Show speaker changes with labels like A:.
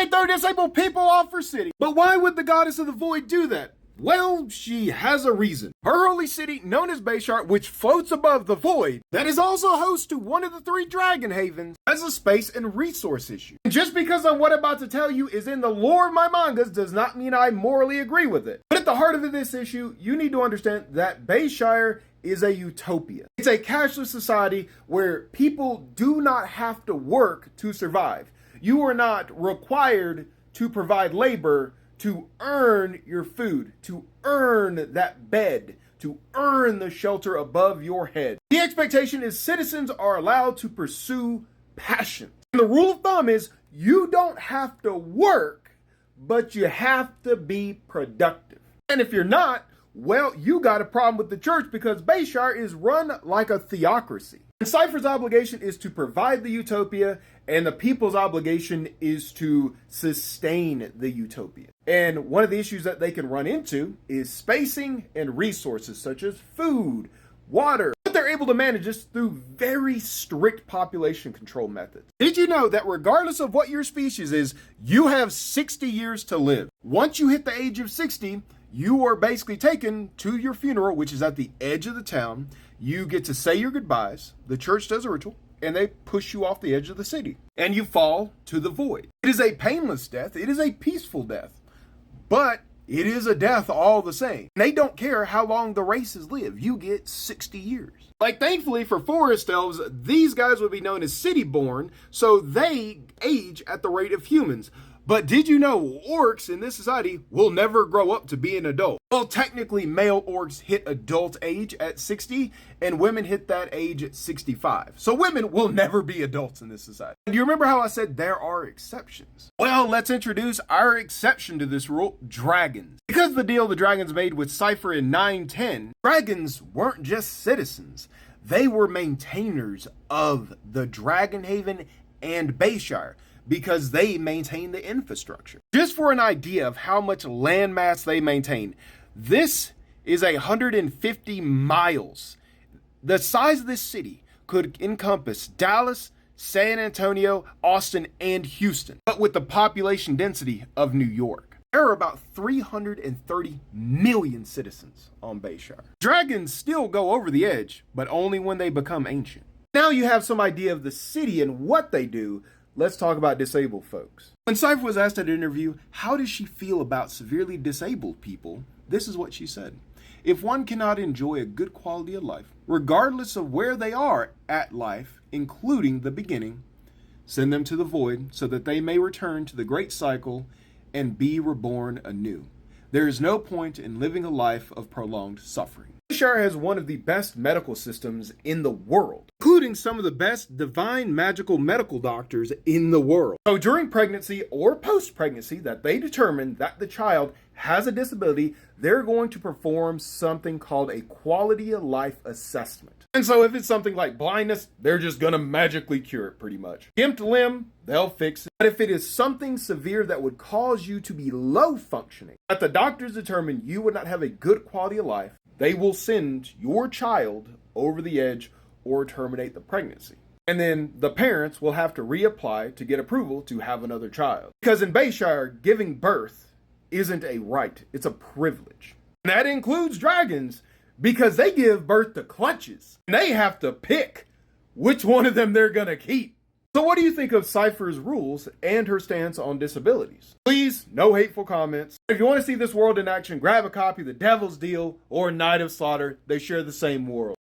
A: They throw disabled people off her city. But why would the goddess of the void do that? Well, she has a reason. Her holy city, known as Bayshar, which floats above the void, that is also host to one of the 3 dragon havens, has a space and resource issue. And just because of what I'm about to tell you is in the lore of my mangas does not mean I morally agree with it. But at the heart of this issue, you need to understand that Bayshire is a utopia. It's a cashless society where people do not have to work to survive. You are not required to provide labor to earn your food, to earn that bed, to earn the shelter above your head. The expectation is citizens are allowed to pursue passion. And the rule of thumb is you don't have to work, but you have to be productive. And if you're not, well, you got a problem with the church because Bayshire is run like a theocracy. And Cypher's obligation is to provide the utopia, and the people's obligation is to sustain the utopia. And one of the issues that they can run into is spacing and resources such as food, water. But they're able to manage this through very strict population control methods. Did you know that regardless of what your species is, you have 60 years to live? Once you hit the age of 60, you are basically taken to your funeral, which is at the edge of the town. You get to say your goodbyes. The church does a ritual, and they push you off the edge of the city. And you fall to the void. It is a painless death. It is a peaceful death. But it is a death all the same. They don't care how long the races live. You get 60 years. Like, thankfully for forest elves, these guys would be known as city-born, so they age at the rate of humans. But did you know orcs in this society will never grow up to be an adult? Well, technically, male orcs hit adult age at 60, and women hit that age at 65. So women will never be adults in this society. Do you remember how I said there are exceptions? Well, let's introduce our exception to this rule, dragons. Because the deal the dragons made with Cypher in 910, dragons weren't just citizens. They were maintainers of the Dragon Haven and Bayshire, because they maintain the infrastructure. Just for an idea of how much landmass they maintain, this is 150 miles. The size of this city could encompass Dallas, San Antonio, Austin, and Houston, but with the population density of New York. There are about 330 million citizens on Bayshire. Dragons still go over the edge, but only when they become ancient. Now you have some idea of the city and what they do. Let's talk about disabled folks. When Cypher was asked at an interview, how does she feel about severely disabled people? This is what she said. If one cannot enjoy a good quality of life, regardless of where they are at life, including the beginning, send them to the void so that they may return to the great cycle and be reborn anew. There is no point in living a life of prolonged suffering. Bayshire has one of the best medical systems in the world, including some of the best divine magical medical doctors in the world. So during pregnancy or post-pregnancy that they determine that the child has a disability, they're going to perform something called a quality of life assessment. And so if it's something like blindness, they're just gonna magically cure it pretty much. Gimped limb, they'll fix it. But if it is something severe that would cause you to be low functioning, that the doctors determine you would not have a good quality of life, they will send your child over the edge or terminate the pregnancy. And then the parents will have to reapply to get approval to have another child. Because in Bayshire, giving birth isn't a right, it's a privilege. And that includes dragons, because they give birth to clutches. And they have to pick which one of them they're gonna keep. So what do you think of Cypher's rules and her stance on disabilities? Please, no hateful comments. If you want to see this world in action, grab a copy of The Devil's Deal or Night of Slaughter. They share the same world.